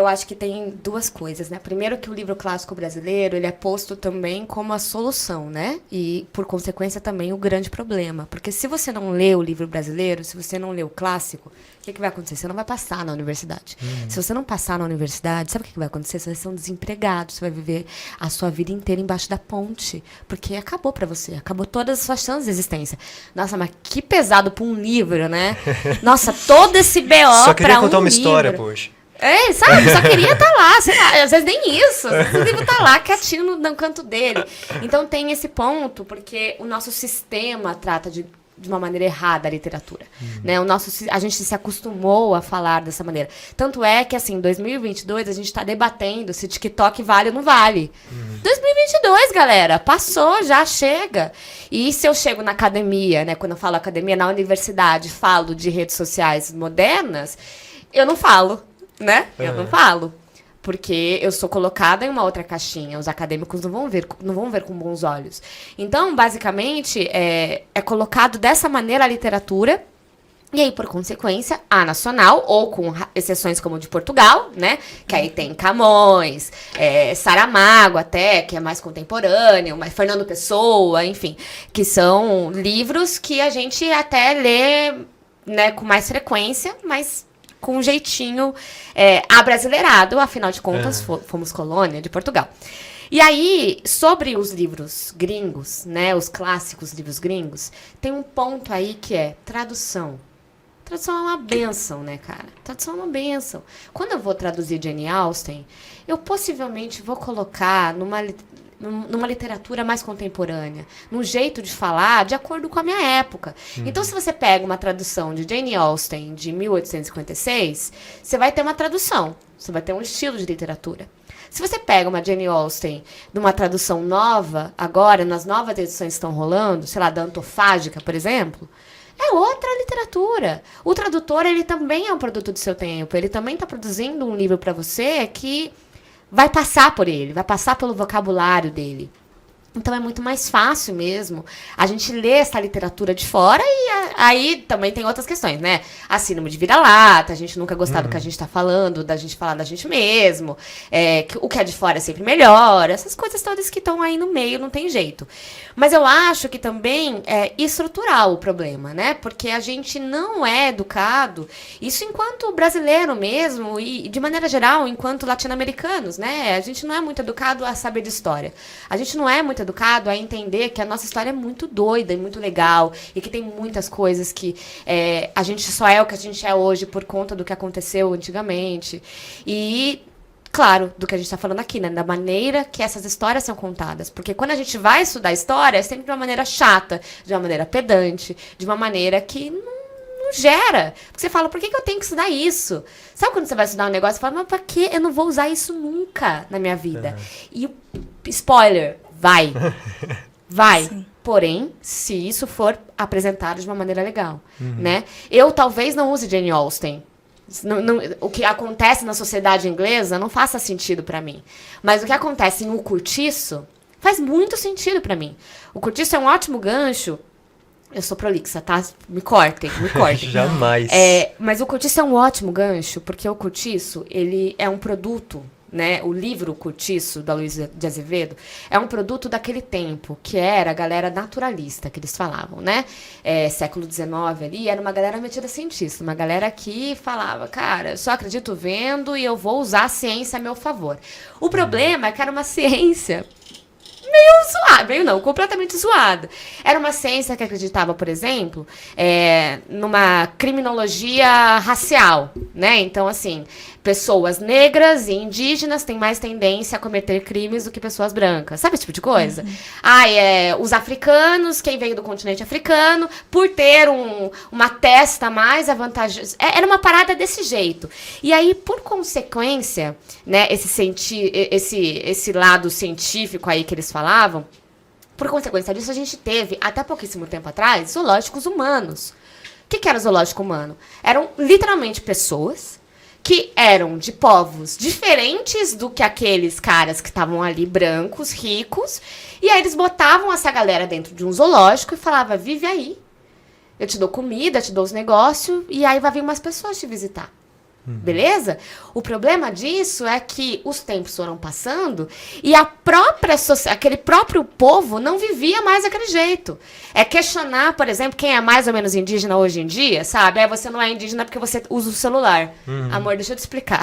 eu acho que tem duas coisas, né? Primeiro que o livro clássico brasileiro, ele é posto também como a solução, né? E, por consequência, também o grande problema. Porque se você não lê o livro brasileiro, se você não lê o clássico, o que vai acontecer? Você não vai passar na universidade. Se você não passar na universidade, sabe o que vai acontecer? Você vai ser um desempregado, você vai viver a sua vida inteira embaixo da ponte. Porque acabou pra você, acabou todas as suas chances de existência. Nossa, mas que pesado pra um livro, né? Nossa, todo esse BO Só queria pra contar um uma história, livro. poxa. É, sabe? Só queria estar lá, sei lá, às vezes nem isso. Às vezes o livro tá lá, quietinho no canto dele. Então tem esse ponto, porque o nosso sistema trata de uma maneira errada a literatura. Né? A gente se acostumou a falar dessa maneira. Tanto é que, assim, em 2022, a gente está debatendo se TikTok vale ou não vale. 2022, galera, passou, já chega. E se eu chego na academia, né, quando eu falo academia, na universidade, falo de redes sociais modernas, eu não falo, né? Eu não falo. Porque eu sou colocada em uma outra caixinha. Os acadêmicos não vão ver com bons olhos. Então, basicamente, é colocado dessa maneira a literatura. E aí, por consequência, a nacional, ou com exceções como de Portugal, né? Que aí tem Camões, Saramago até, que é mais contemporâneo, mas Fernando Pessoa, enfim. Que são livros que a gente até lê, né, com mais frequência, mas com um jeitinho abrasileirado, afinal de contas, fomos colônia de Portugal. E aí, sobre os livros gringos, né, os clássicos livros gringos, tem um ponto aí que é tradução. Tradução é uma bênção, né, cara? Tradução é uma bênção. Quando eu vou traduzir Jane Austen, eu possivelmente vou colocar numa literatura mais contemporânea, num jeito de falar de acordo com a minha época. Então, se você pega uma tradução de Jane Austen de 1856, você vai ter uma tradução, você vai ter um estilo de literatura. Se você pega uma Jane Austen numa tradução nova, agora, nas novas edições que estão rolando, sei lá, da Antofágica, por exemplo, é outra literatura. O tradutor, ele também é um produto do seu tempo, ele também está produzindo um livro para você que vai passar por ele, vai passar pelo vocabulário dele. Então é muito mais fácil mesmo a gente ler essa literatura de fora e aí também tem outras questões, né? A síndrome de vira-lata, a gente nunca gostar do que a gente está falando, da gente falar da gente mesmo, o que é de fora é sempre melhor, essas coisas todas que estão aí no meio, não tem jeito. Mas eu acho que também é estrutural o problema, né? Porque a gente não é educado, isso enquanto brasileiro mesmo e de maneira geral, enquanto latino-americanos, né? A gente não é muito educado a saber de história. A gente não é muito educado a entender que a nossa história é muito doida e muito legal e que tem muitas coisas que a gente só é o que a gente é hoje por conta do que aconteceu antigamente. E, claro, do que a gente está falando aqui, né? Da maneira que essas histórias são contadas. Porque quando a gente vai estudar história, é sempre de uma maneira chata, de uma maneira pedante, de uma maneira que não gera. Porque você fala, por que eu tenho que estudar isso? Sabe quando você vai estudar um negócio e fala, mas pra que eu não vou usar isso nunca na minha vida? E o spoiler, vai. Vai. Sim. Porém, se isso for apresentado de uma maneira legal, né? Eu talvez não use Jane Austen. O que acontece na sociedade inglesa não faça sentido pra mim. Mas o que acontece em O Curtiço faz muito sentido pra mim. O Curtiço é um ótimo gancho. Eu sou prolixa, tá? Me cortem. Jamais. Mas O Curtiço é um ótimo gancho, porque O Curtiço, ele é um produto, né? O livro Curtiço, da Luísa de Azevedo, é um produto daquele tempo, que era a galera naturalista, que eles falavam, né? Século XIX ali, era uma galera metida cientista, uma galera que falava, cara, eu só acredito vendo e eu vou usar a ciência a meu favor. O problema é que era uma ciência meio zoada, meio não, completamente zoada. Era uma ciência que acreditava, por exemplo, numa criminologia racial, né? Então, assim, pessoas negras e indígenas têm mais tendência a cometer crimes do que pessoas brancas. Sabe esse tipo de coisa? Os africanos, quem veio do continente africano, por ter uma testa mais avantajosa. Era uma parada desse jeito. E aí, por consequência, né, esse lado científico aí que eles falavam, por consequência disso, a gente teve, até pouquíssimo tempo atrás, zoológicos humanos. O que era zoológico humano? Eram literalmente pessoas que eram de povos diferentes do que aqueles caras que estavam ali, brancos, ricos, e aí eles botavam essa galera dentro de um zoológico e falavam, vive aí, eu te dou comida, te dou os negócios, e aí vai vir umas pessoas te visitar. Beleza? O problema disso é que os tempos foram passando e a própria aquele próprio povo não vivia mais daquele jeito. É questionar, por exemplo, quem é mais ou menos indígena hoje em dia, sabe? Aí você não é indígena porque você usa o celular. Amor, deixa eu te explicar.